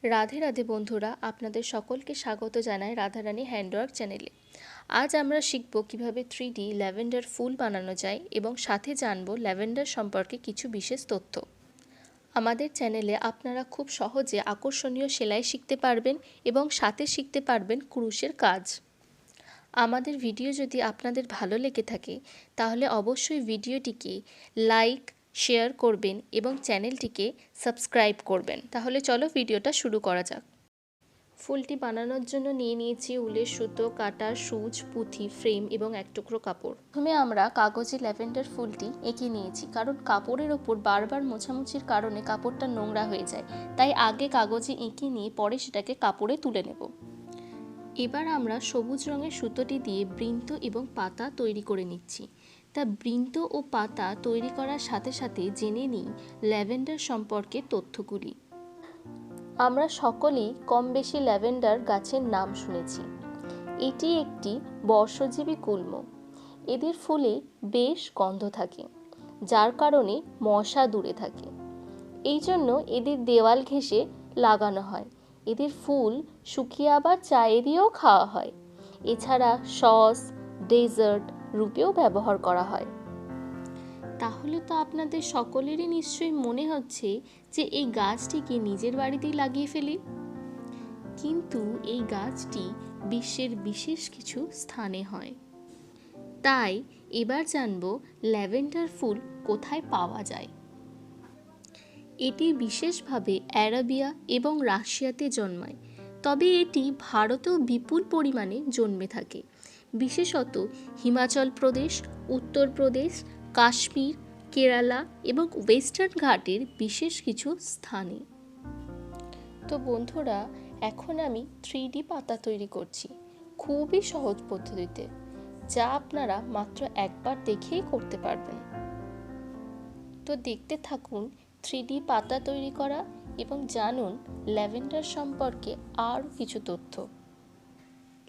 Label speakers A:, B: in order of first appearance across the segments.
A: রাধে রাধে বন্ধুরা, আপনাদের সকলকে স্বাগত জানাই রাধারানী হ্যান্ডওয়ার্ক চ্যানেলে। আজ আমরা শিখব কিভাবে 3D ল্যাভেন্ডার ফুল বানানো যায় এবং সাথে জানব ল্যাভেন্ডার সম্পর্কে কিছু বিশেষ তথ্য। আমাদের চ্যানেলে আপনারা খুব সহজে আকর্ষণীয় সেলাই শিখতে পারবেন এবং সাথে শিখতে পারবেন ক্রুশের কাজ। আমাদের ভিডিও যদি আপনাদের ভালো লেগে থাকে তাহলে অবশ্যই ভিডিওটিকে লাইক, শেয়ার করবেন এবং চ্যানেলটিকে সাবস্ক্রাইব করবেন। তাহলে চলো ভিডিওটা শুরু করা যাক। ফুলটি বানানোর জন্য নিয়ে নিয়েছি উলের সুতো, কাটা, সূচ, পুঁথি, ফ্রেম এবং এক টুকরো কাপড়। প্রথমে আমরা কাগজে ল্যাভেন্ডার ফুলটি এঁকে নিয়েছি, কারণ কাপড়ের ওপর বারবার মোছামুছির কারণে কাপড়টা নোংরা হয়ে যায়। তাই আগে কাগজে এঁকে নিয়ে পরে সেটাকে কাপড়ে তুলে নেব। এবার আমরা সবুজ রঙের সুতোটি দিয়ে বৃন্ত এবং পাতা তৈরি করে নিচ্ছি। তা বৃন্ত ও পাতা তৈরি করার সাথে সাথে জেনে নিই ল্যাভেন্ডার সম্পর্কে তথ্যগুলি। আমরা সকলেই কম বেশি ল্যাভেন্ডার গাছের নাম শুনেছি। এটি একটি বর্ষজীবী গুল্ম। এদের ফুলে বেশ গন্ধ থাকে, যার কারণে মশা দূরে থাকে। এই জন্য এদের দেওয়াল ঘেঁষে লাগানো হয়। এদের ফুল শুকিয়ে আবার চায়ে দিয়েও খাওয়া হয়। এছাড়া সস, ডেজার্ট রূপেও ব্যবহার করা হয়। তাহলে তো আপনাদের সকলেরই নিশ্চয়ই মনে হচ্ছে যে এই গাছটিকে নিজের বাড়িতেই লাগিয়ে ফেলি। কিন্তু এই গাছটি বিশ্বের বিশেষ কিছু স্থানে হয়। তাই এবার জানব ল্যাভেন্ডার ফুল কোথায় পাওয়া যায়। এটি বিশেষভাবে আরাবিয়া এবং রাশিয়াতে জন্মায়, তবে এটি ভারতেও বিপুল পরিমাণে জন্মে থাকে, বিশেষত হিমাচল প্রদেশ, উত্তরপ্রদেশ, কাশ্মীর, কেরালা এবং ওয়েস্টার্ন ঘাটের বিশেষ কিছু স্থানে। তো বন্ধুরা, এখন আমি 3D পাতা তৈরি করছি, খুবই সহজ পদ্ধতিতে, যা আপনারা মাত্র একবার দেখেই করতে পারবেন। তো দেখতে থাকুন 3D পাতা তৈরি করা এবং জানুন ল্যাভেন্ডার সম্পর্কে আরও কিছু তথ্য।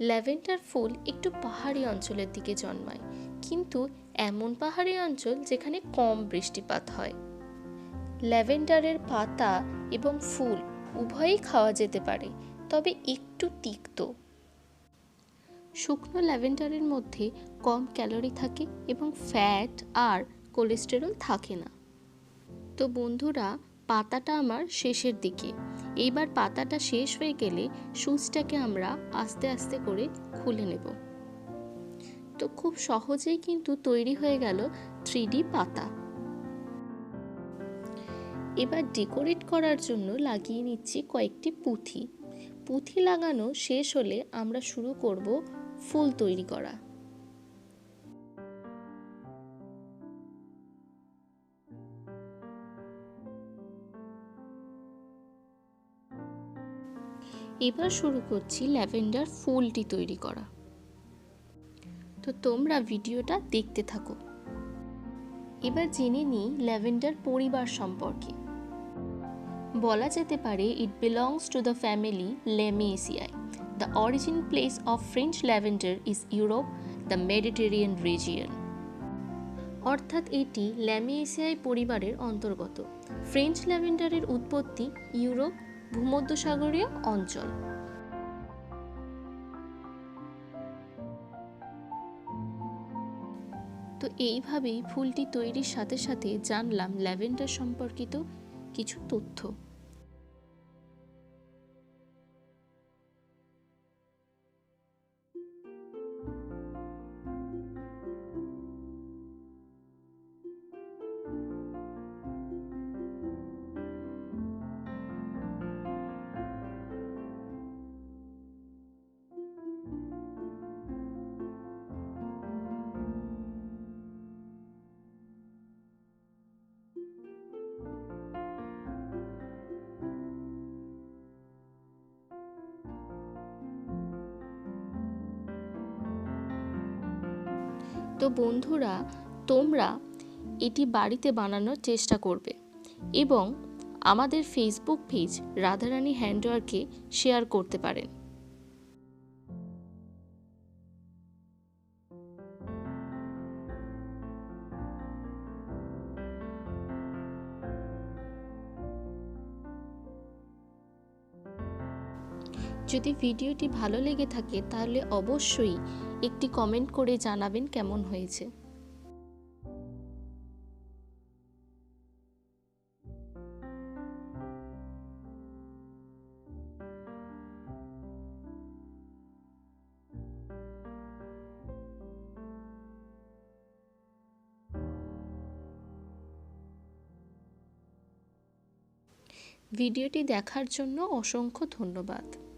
A: ল্যাভেন্ডার ফুল একটু পাহাড়ি অঞ্চলের দিকে জন্মায়, কিন্তু এমন পাহাড়ি অঞ্চল যেখানে কম বৃষ্টিপাত হয়। ল্যাভেন্ডারের পাতা এবং ফুল উভয়ই খাওয়া যেতে পারে, তবে একটু তিক্ত। শুকনো ল্যাভেন্ডারের মধ্যে কম ক্যালোরি থাকে এবং ফ্যাট আর কোলেস্টেরল থাকে না। তো বন্ধুরা, পাতাটা আমার শেষের দিকে। এইবার পাতাটা শেষ হয়ে গেলে সূচটাকে আমরা আস্তে আস্তে করে খুলে নেব। তো খুব সহজেই কিন্তু তৈরি হয়ে গেল 3D পাতা। এবার ডেকোরেট করার জন্য লাগিয়ে নিচ্ছি কয়েকটি পুঁথি। পুঁথি লাগানো শেষ হলে আমরা শুরু করব ফুল তৈরি করা। এবার শুরু করছি ল্যাভেন্ডার ফুলটি তৈরি করা। তো তোমরা ভিডিওটা দেখতে থাকো। এবার জেনে নিই ল্যাভেন্ডার পরিবার সম্পর্কে। বলা যেতে পারে it belongs to the family Lamiaceae. The origin place of French lavender is Europe, the Mediterranean region. অর্থাৎ এটি ল্যামিয়েসিয়াই পরিবারের অন্তর্গত। ফ্রেঞ্চ ল্যাভেন্ডারের উৎপত্তি ইউরোপ, ভূমধ্যসাগরীয় অঞ্চল। তো এইভাবেই ফুলটি তৈরির সাথে সাথে জানলাম ল্যাভেন্ডার সম্পর্কিত কিছু তথ্য। তো বন্ধুরা, তোমরা এটি বাড়িতে বানানোর চেষ্টা করবে এবং আমাদের ফেসবুক পেজ রাধারানী হ্যান্ডওয়ার্কে শেয়ার করতে পারেন। যদি ভিডিওটি ভালো লেগে থাকে তাহলে অবশ্যই একটি কমেন্ট করে জানাবেন কেমন হয়েছে। ভিডিওটি দেখার জন্য অসংখ্য ধন্যবাদ।